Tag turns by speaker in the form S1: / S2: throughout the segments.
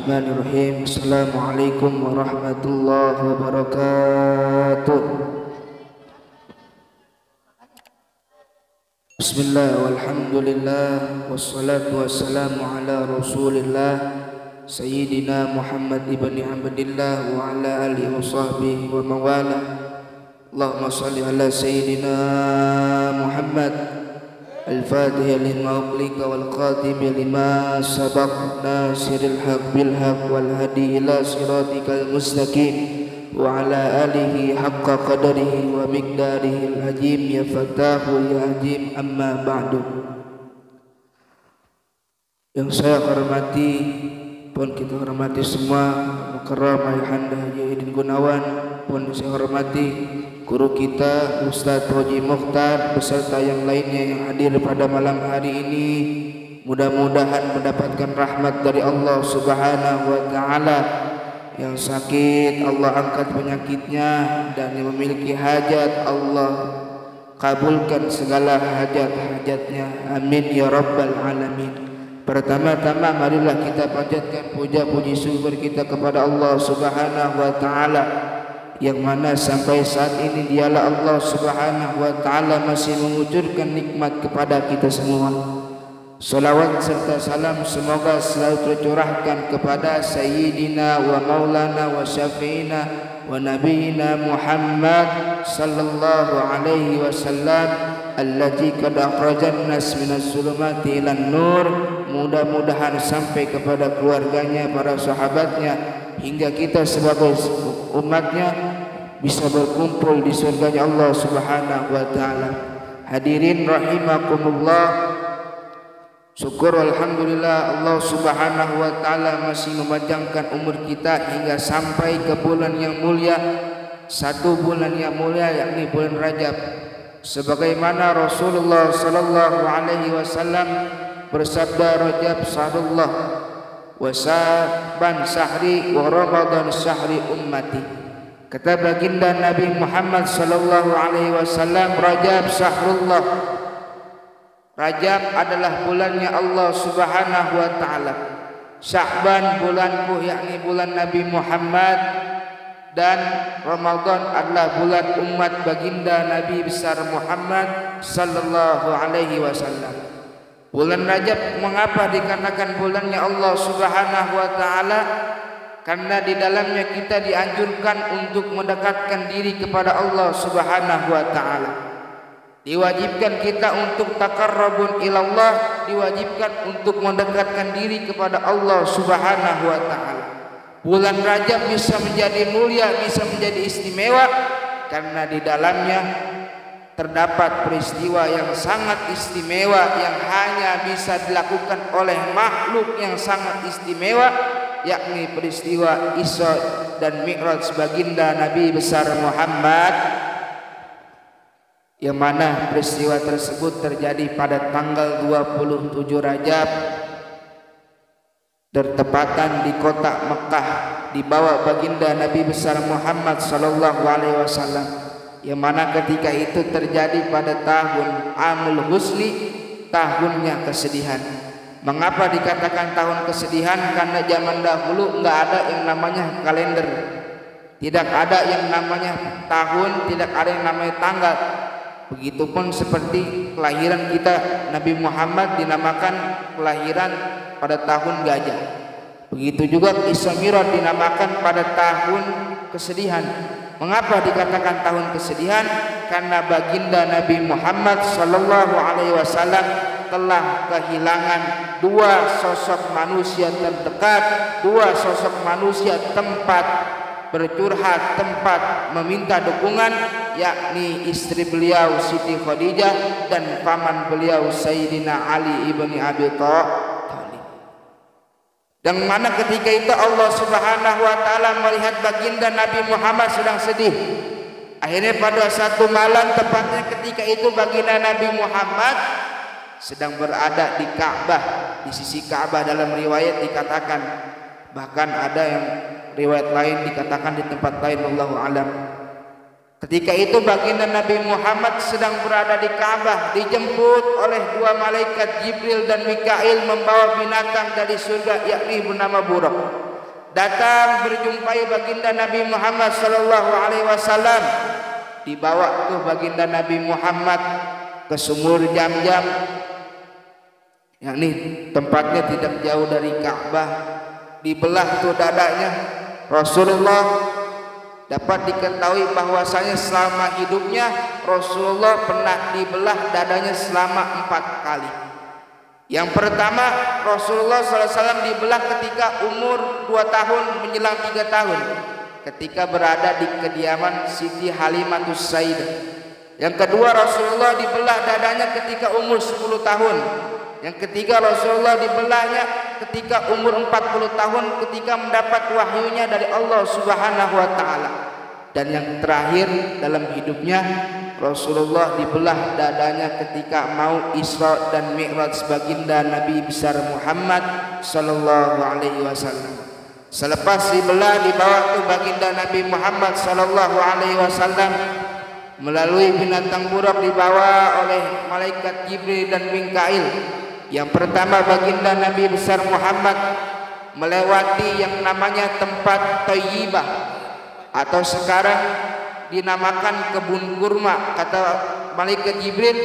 S1: Bismillahirrahmanirrahim. Assalamualaikum warahmatullahi wabarakatuh. Bismillah walhamdulillah wassalatu wassalamu ala rasulillah Sayyidina Muhammad ibn Abdillah wa ala alihi wa sahbihi wa mawala. Allahumma salli ala Sayyidina Muhammad Al-Fatihah lima uqlika wal khatimi lima sabaq nasiril haq bil haq wal hadi ila siratikal mustaqim wa ala alihi haqqa qadarihi wa miqdarihi al-ajim ya fatahu ya ajim amma ba'du. Yang saya hormati pun kita hormati semua mukarram Ayahanda Haji Idin Gunawan, pun saya hormati guru kita Ustaz Haji Mukhtar beserta yang lainnya yang hadir pada malam hari ini. Mudah-mudahan mendapatkan rahmat dari Allah Subhanahu wa taala. Yang sakit Allah angkat penyakitnya, dan yang memiliki hajat Allah kabulkan segala hajat-hajatnya. Amin ya rabbal alamin. Pertama-tama marilah kita panjatkan puja puji syukur kita kepada Allah Subhanahu wa taala, yang mana sampai saat ini dialah Allah Subhanahu wa taala masih mengucurkan nikmat kepada kita semua. Salawat serta salam semoga selalu tercurahkan kepada Sayyidina wa Maulana wa Syafi'ina wa Nabiyina Muhammad sallallahu alaihi wasallam allati qad akhrajan nas minas zulumati ilan nur. Mudah-mudahan sampai kepada keluarganya, para sahabatnya, hingga kita sebagai umatnya bisa berkumpul di surganya Allah Subhanahu wa taala. Hadirin rahimakumullah. Syukur alhamdulillah Allah Subhanahu wa taala masih memanjangkan umur kita hingga sampai ke bulan yang mulia, satu bulan yang mulia yakni bulan Rajab. Sebagaimana Rasulullah sallallahu alaihi wasallam bersabda, Rajab syahrullah wa Sa'ban syahri wa Ramadan syahri ummati. Kata baginda Nabi Muhammad sallallahu alaihi wasallam, Rajab syahrullah, Rajab adalah bulannya Allah Subhanahu wa taala. Sya'ban bulanku yakni bulan Nabi Muhammad, dan Ramadan adalah bulan umat baginda Nabi besar Muhammad sallallahu alaihi wasallam. Bulan Rajab mengapa dikatakan bulannya Allah Subhanahu wa taala? Karena di dalamnya kita dianjurkan untuk mendekatkan diri kepada Allah Subhanahu wa taala. Diwajibkan kita untuk taqarrubun ilallah, diwajibkan untuk mendekatkan diri kepada Allah Subhanahu wa taala. Bulan Rajab bisa menjadi mulia, bisa menjadi istimewa karena di dalamnya terdapat peristiwa yang sangat istimewa yang hanya bisa dilakukan oleh makhluk yang sangat istimewa, yakni peristiwa Isra dan Mi'raj baginda Nabi besar Muhammad, yang mana peristiwa tersebut terjadi pada tanggal 27 Rajab, bertepatan di kota Mekah, dibawa baginda Nabi besar Muhammad sallallahu alaihi wasallam, yang mana ketika itu terjadi pada tahun Amul Husni, tahunnya kesedihan. Mengapa dikatakan tahun kesedihan? Karena zaman dahulu enggak ada yang namanya kalender, tidak ada yang namanya tahun, tidak ada yang namanya tanggal. Begitupun seperti kelahiran kita, Nabi Muhammad dinamakan kelahiran pada tahun gajah. Begitu juga Isra Mi'raj dinamakan pada tahun kesedihan. Mengapa dikatakan tahun kesedihan? Karena baginda Nabi Muhammad sallallahu alaihi wasallam telah kehilangan dua sosok manusia terdekat, dua sosok manusia tempat bercurhat, tempat meminta dukungan, yakni istri beliau Siti Khadijah dan paman beliau Sayyidina Ali ibni Abi Thalib. Dan mana ketika itu Allah Subhanahu wa taala melihat baginda Nabi Muhammad sedang sedih. Akhirnya pada satu malam, tepatnya ketika itu baginda Nabi Muhammad sedang berada di Ka'bah, di sisi Ka'bah. Dalam riwayat dikatakan, bahkan ada yang riwayat lain dikatakan di tempat lain, wallahu alam. Ketika itu baginda Nabi Muhammad sedang berada di Ka'bah, dijemput oleh dua malaikat Jibril dan Mikail membawa binatang dari surga, yakni bernama buraq. datang berjumpai baginda Nabi Muhammad sallallahu alaihi wasallam. Dibawa tuh baginda Nabi Muhammad ke sumur Jam-Jam, yakni tempatnya tidak jauh dari Ka'bah. Dibelah tuh dadanya Rasulullah. Dapat diketahui bahwasanya selama hidupnya Rasulullah pernah dibelah dadanya selama 4 kali. Yang pertama, Rasulullah SAW dibelah ketika umur 2 tahun menjelang 3 tahun, ketika berada di kediaman Siti Halimatus Sayyidah. Yang kedua, Rasulullah dibelah dadanya ketika umur 10 tahun. Yang ketiga, Rasulullah dibelahnya ketika umur 40 tahun ketika mendapat wahyunya dari Allah Subhanahu wa taala. Dan yang terakhir dalam hidupnya, Rasulullah dibelah dadanya ketika mau Isra dan Mi'raj baginda Nabi besar Muhammad sallallahu alaihi wasallam. Selepas dibelah, dibawa ke baginda Nabi Muhammad sallallahu alaihi wasallam melalui binatang burak, dibawa oleh malaikat Jibril dan Mikail. Yang pertama, baginda Nabi besar Muhammad melewati yang namanya tempat Thayyibah atau sekarang dinamakan kebun kurma. Kata malaikat Jibril,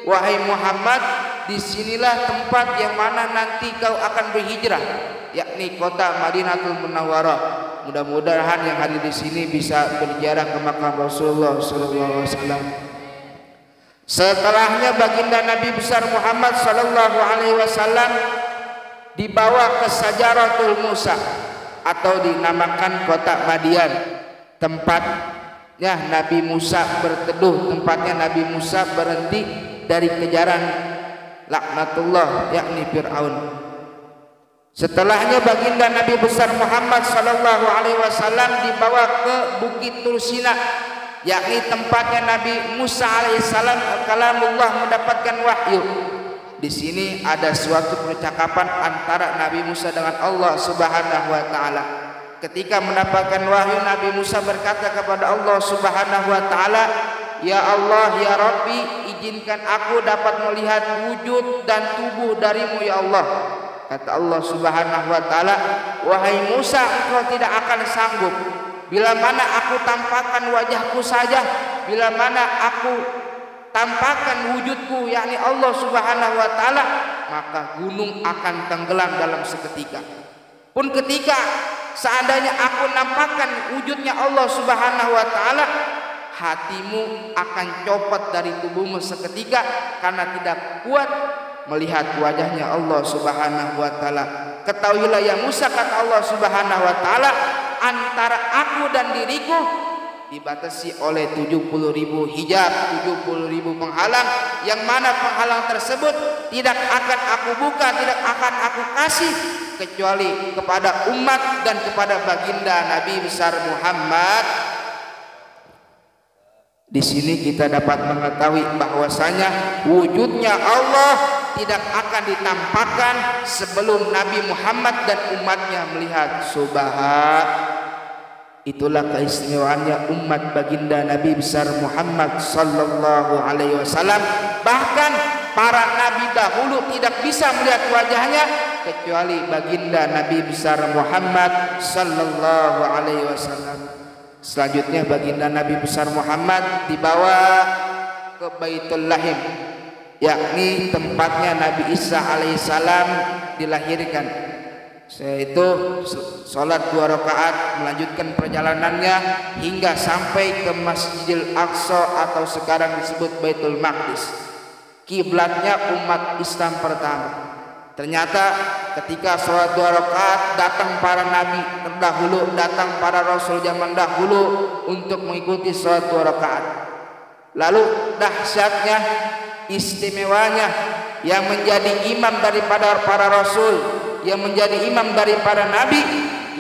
S1: wahai Muhammad, disinilah tempat yang mana nanti kau akan berhijrah, yakni kota Madinatul Munawwarah. Mudah-mudahan yang hadir di sini bisa berziarah ke makam Rasulullah sallallahu alaihi wasallam. Setelahnya baginda Nabi besar Muhammad sallallahu alaihi wasallam dibawa ke Sajaratul Musa atau dinamakan kota Madian, tempatnya Nabi Musa berteduh, tempatnya Nabi Musa berhenti dari kejaran laknatullah, yakni Fir'aun. Setelahnya baginda Nabi besar Muhammad sallallahu alaihi wasallam dibawa ke Bukit Tursina, yakni tempatnya Nabi Musa alaihissalam kalamullah mendapatkan wahyu. Di sini ada suatu percakapan antara Nabi Musa dengan Allah Subhanahu wa taala. Ketika mendapatkan wahyu, Nabi Musa berkata kepada Allah Subhanahu wa taala, "Ya Allah, ya Rabbi, izinkan aku dapat melihat wujud dan tubuh darimu ya Allah." Kata Allah Subhanahu wa taala, "Wahai Musa, engkau tidak akan sanggup. Bila mana aku tampakkan wajahku saja, bila mana aku tampakkan wujudku, yakni Allah Subhanahu wa taala, maka gunung akan tenggelam dalam seketika. Pun ketika seandainya aku nampakkan wujudnya Allah Subhanahu wa taala, hatimu akan copot dari tubuhmu seketika karena tidak kuat melihat wajahnya Allah Subhanahu wa taala. Ketahuilah ya Musa," kata Allah Subhanahu wa taala, "antara aku dan diriku dibatasi oleh 70.000 hijab, 70.000 penghalang, yang mana penghalang tersebut tidak akan aku buka, tidak akan aku kasih kecuali kepada umat dan kepada baginda Nabi besar Muhammad." Di sini kita dapat mengetahui bahwasanya wujudnya Allah tidak akan ditampakkan sebelum Nabi Muhammad dan umatnya melihat. Itulah keistimewaannya umat baginda Nabi besar Muhammad sallallahu alaihi wasallam. Bahkan para nabi dahulu tidak bisa melihat wajahnya kecuali baginda Nabi besar Muhammad sallallahu alaihi wasallam. Selanjutnya baginda Nabi besar Muhammad dibawa ke Baitul Lahim, yakni tempatnya Nabi Isa alaihissalam dilahirkan. Yaitu sholat 2 rakaat, melanjutkan perjalanannya hingga sampai ke Masjidil Aqsa atau sekarang disebut Baitul Maqdis, kiblatnya umat Islam pertama. Ternyata ketika sholat 2 rakaat datang para nabi terdahulu, datang para rasul zaman dahulu untuk mengikuti sholat 2 rakaat. Lalu dahsyatnya, istimewanya, yang menjadi imam daripada para rasul, yang menjadi imam dari para nabi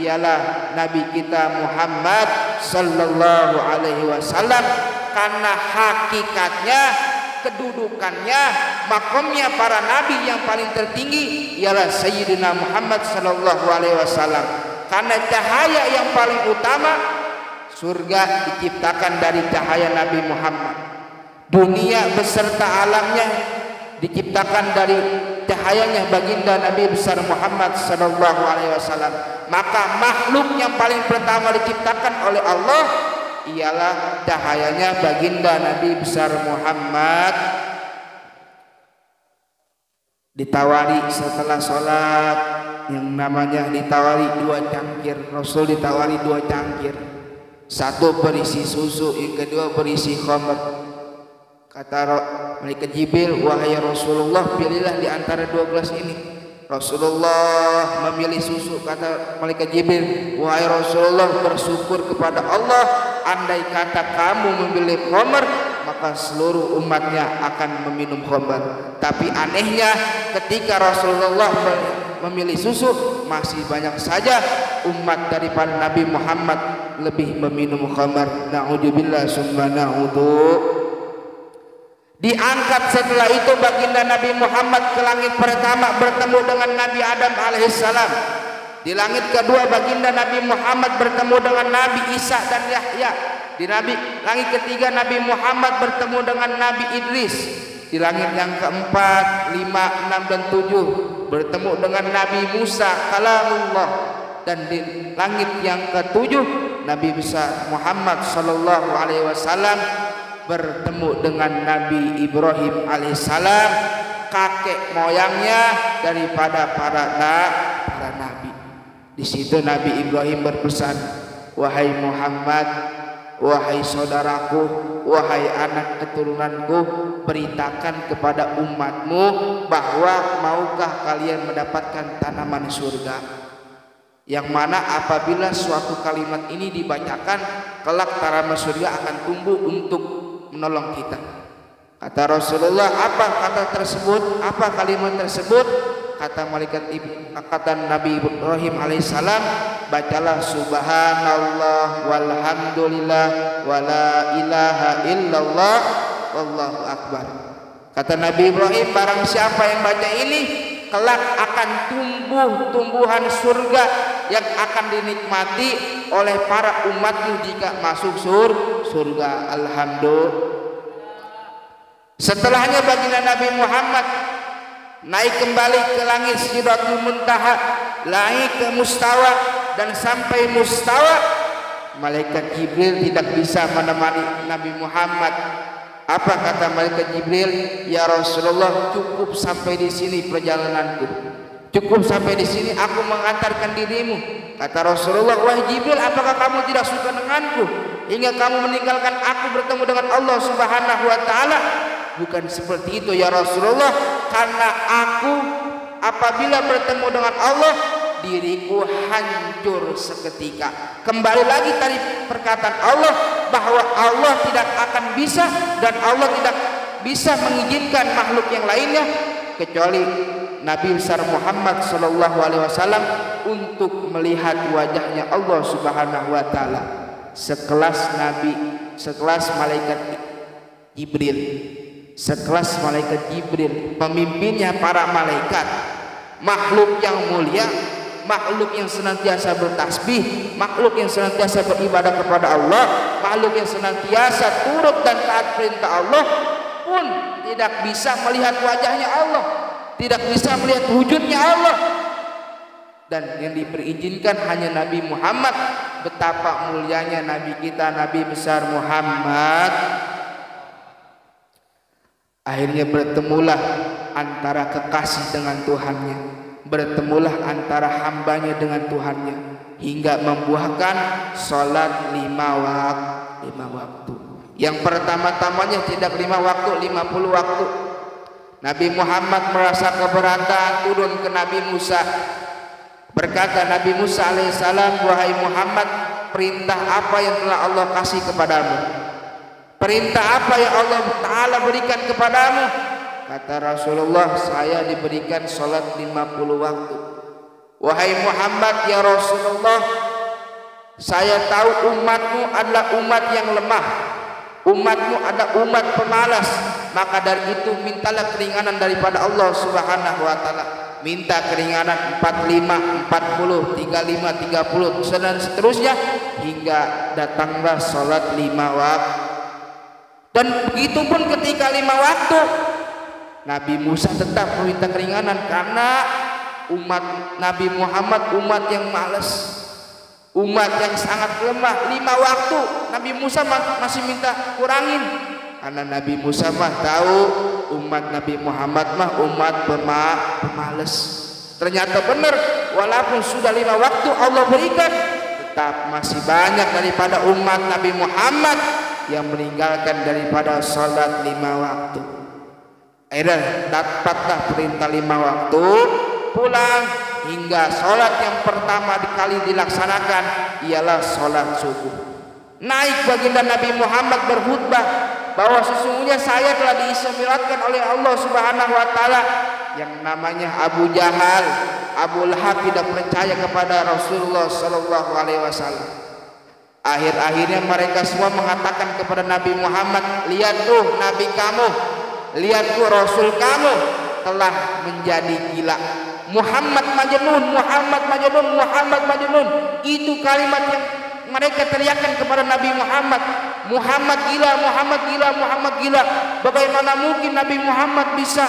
S1: ialah Nabi kita Muhammad sallallahu alaihi wasallam, karena hakikatnya, kedudukannya, makamnya para nabi yang paling tertinggi ialah Sayyidina Muhammad sallallahu alaihi wasallam. Karena cahaya yang paling utama, surga diciptakan dari cahaya Nabi Muhammad. Dunia beserta alamnya diciptakan dari cahayanya baginda Nabi besar Muhammad sallallahu alaihi wasallam. Maka makhluk yang paling pertama diciptakan oleh Allah ialah cahayanya baginda Nabi besar Muhammad. Ditawari setelah sholat, yang namanya ditawari 2 cangkir. Rasul ditawari 2 cangkir, satu berisi susu, yang kedua berisi khamr. Kata malaikat Jibril, wahai Rasulullah, pilihlah di antara 2 gelas ini. Rasulullah memilih susu. Kata malaikat Jibril, wahai Rasulullah, bersyukur kepada Allah, andai kata kamu memilih khamr, maka seluruh umatnya akan meminum khamr. Tapi anehnya ketika Rasulullah memilih susu, masih banyak saja umat daripada Nabi Muhammad lebih meminum khamr. Na'udzubillah summa na'udzu. Diangkat setelah itu baginda Nabi Muhammad ke langit pertama bertemu dengan Nabi Adam alaihissalam. Di langit kedua baginda Nabi Muhammad bertemu dengan Nabi Isa dan Yahya. Di langit ketiga Nabi Muhammad bertemu dengan Nabi Idris. Di langit yang keempat, 5, 6 dan 7 bertemu dengan Nabi Musa kalamullah. Dan di langit yang ketujuh Nabi besar Muhammad sallallahu alaihi wasallam bertemu dengan Nabi Ibrahim alaihissalam, kakek moyangnya daripada para nabi. Di situ Nabi Ibrahim berpesan, wahai Muhammad, wahai saudaraku, wahai anak keturunanku, beritakan kepada umatmu bahwa maukah kalian mendapatkan tanaman surga, yang mana apabila suatu kalimat ini dibacakan, kelak tanaman surga akan tumbuh untuk menolong kita. Kata Rasulullah, apa kata tersebut? Apa kalimat tersebut? Kata Nabi Ibrahim alaihissalam, bacalah subhanallah walhamdulillah wala ilaha illallah wallahu akbar. Kata Nabi Ibrahim, barang siapa yang baca ini, kelak akan tumbuh tumbuhan surga yang akan dinikmati oleh para umatmu jika masuk surga. Alhamdulillah. Setelahnya baginda Nabi Muhammad naik kembali ke langit Sidratul Muntaha, naik ke Mustawa, dan sampai Mustawa malaikat Jibril tidak bisa menemani Nabi Muhammad. Apa kata malaikat Jibril? Ya Rasulullah, cukup sampai di sini perjalananku, cukup sampai di sini aku mengantarkan dirimu. Kata Rasulullah, wahai Jibril, apakah kamu tidak suka denganku hingga kamu meninggalkan aku bertemu dengan Allah Subhanahu wa taala? Bukan seperti itu ya Rasulullah, karena aku apabila bertemu dengan Allah, diriku hancur seketika. Kembali lagi tadi perkataan Allah bahwa Allah tidak akan bisa dan Allah tidak bisa mengizinkan makhluk yang lainnya kecuali Nabi besar Muhammad sallallahu alaihi wasallam untuk melihat wajahnya Allah Subhanahu wa taala. Sekelas nabi, sekelas malaikat Jibril, sekelas malaikat Jibril, pemimpinnya para malaikat, makhluk yang mulia, makhluk yang senantiasa bertasbih, makhluk yang senantiasa beribadah kepada Allah, makhluk yang senantiasa turut dan taat perintah Allah, pun tidak bisa melihat wajahnya Allah, tidak bisa melihat wujudnya Allah. Dan yang diperizinkan hanya Nabi Muhammad. Betapa mulianya Nabi kita, Nabi besar Muhammad. Akhirnya bertemulah antara kekasih dengan Tuhannya, bertemulah antara hambanya dengan Tuhannya, hingga membuahkan sholat 5 waktu. Yang pertama-tamanya tidak 5 waktu, 50 waktu. Nabi Muhammad merasa keberatan, turun ke Nabi Musa. Berkata Nabi Musa alaihissalam, wahai Muhammad, perintah apa yang telah Allah kasih kepadamu? Perintah apa yang Allah Ta'ala berikan kepadamu? Kata Rasulullah, saya diberikan sholat 50 waktu. Wahai Muhammad, ya Rasulullah, saya tahu umatmu adalah umat yang lemah, umatmu adalah umat pemalas, maka dari itu mintalah keringanan daripada Allah Subhanahu wa taala. Minta keringanan 45, 40, 35, 30 dan seterusnya hingga datanglah sholat 5 waktu. Dan begitu pun ketika 5 waktu Nabi Musa tetap meminta keringanan karena umat Nabi Muhammad umat yang malas, umat yang sangat lemah. 5 waktu Nabi Musa masih minta kurangin, karena Nabi Musa mah tahu umat Nabi Muhammad mah umat pemalas. Ternyata benar, walaupun sudah 5 waktu Allah berikan, tetap masih banyak daripada umat Nabi Muhammad yang meninggalkan daripada sholat 5 waktu. Akhirnya dapatlah perintah 5 waktu, pulang hingga sholat yang pertama kali dilaksanakan ialah sholat subuh. Naik baginda Nabi Muhammad berkhutbah bahwa sesungguhnya saya telah diisyaratkan oleh Allah Subhanahu wa taala. Yang namanya Abu Jahal, Abu Lahab tidak percaya kepada Rasulullah sallallahu alaihi wasallam. Akhir-akhirnya mereka semua mengatakan kepada Nabi Muhammad, lihat tuh Nabi kamu, lihat tuh Rasul kamu telah menjadi gila. Muhammad Majnun, Muhammad Majnun, Muhammad Majnun. Itu kalimat yang mereka teriakkan kepada Nabi Muhammad. Muhammad gila, Muhammad gila, Muhammad gila. Bagaimana mungkin Nabi Muhammad bisa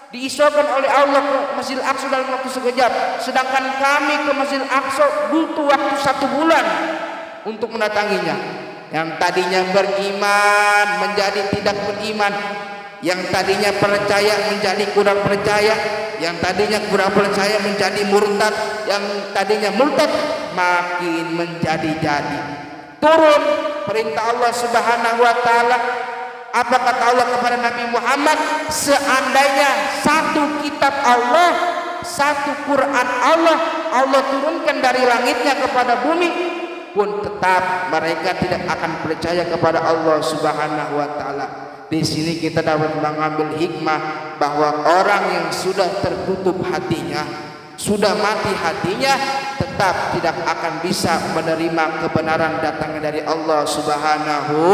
S1: diisyaratkan oleh Allah ke Masjidil Aqsa dalam waktu sekejap, sedangkan kami ke Masjidil Aqsa butuh waktu 1 bulan untuk mendatanginya. Yang tadinya beriman menjadi tidak beriman, yang tadinya percaya menjadi kurang percaya, yang tadinya kurang percaya menjadi murtad, yang tadinya murtad makin menjadi-jadi. Turun perintah Allah Subhanahu wa taala. Apa kata Allah kepada Nabi Muhammad? Seandainya satu kitab Allah, satu Quran Allah turunkan dari langitnya kepada bumi, pun tetap mereka tidak akan percaya kepada Allah Subhanahu wa taala. Di sini kita dapat mengambil hikmah bahwa orang yang sudah tertutup hatinya, sudah mati hatinya, tetap tidak akan bisa menerima kebenaran datangnya dari Allah Subhanahu.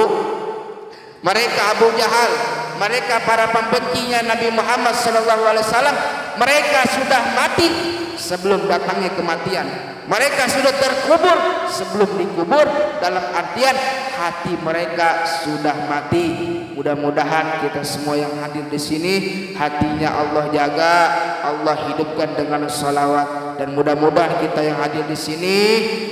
S1: Mereka Abu Jahal, mereka para pembencinya Nabi Muhammad SAW, mereka sudah mati sebelum datangnya kematian. Mereka sudah terkubur sebelum dikubur, dalam artian hati mereka sudah mati. Mudah-mudahan kita semua yang hadir di sini hatinya Allah jaga, Allah hidupkan dengan sholawat, dan mudah-mudahan kita yang hadir di sini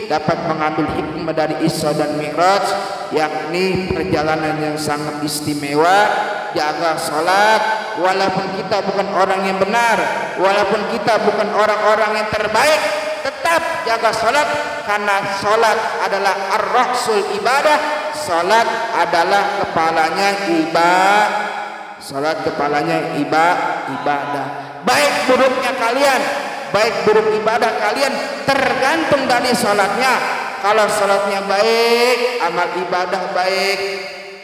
S1: dapat mengambil hikmah dari Isra dan Mi'raj, yakni perjalanan yang sangat istimewa. Jaga sholat, walaupun kita bukan orang yang benar, walaupun kita bukan orang-orang yang terbaik, tetap jaga sholat, karena sholat adalah ar-rasul ibadah. Sholat adalah kepalanya ibadah. Sholat kepalanya ibadah. Baik buruknya kalian, baik buruk ibadah kalian tergantung dari sholatnya. Kalau sholatnya baik, amal ibadah baik.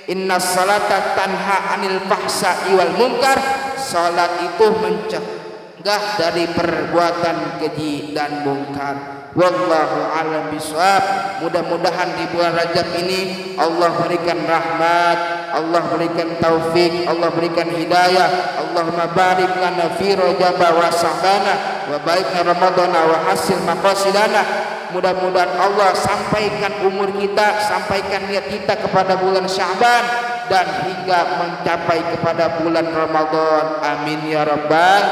S1: Inna sholata tanha anil fahsya'i wal munkar. Sholat itu mencegah dari perbuatan keji dan mungkar. Wallahu a'lam bishawab. Mudah-mudahan di bulan Rajab ini Allah berikan rahmat, Allah berikan taufik, Allah berikan hidayah. Allahumma barik lana fi Rajab wa Sya'bana wa baikna Ramadana wa hasil maqasidana. Mudah-mudahan Allah sampaikan umur kita, sampaikan niat kita kepada bulan Sya'ban dan hingga mencapai kepada bulan Ramadan. Amin ya rabbal,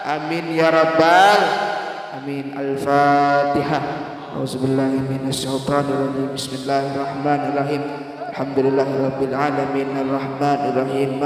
S1: amin ya rabbal, amin. Al-Fatihah. Auzubillahi minasyaitonirrajim. Bismillahirrahmanirrahim. Alhamdulillahirabbil alamin arrahmanirrahim.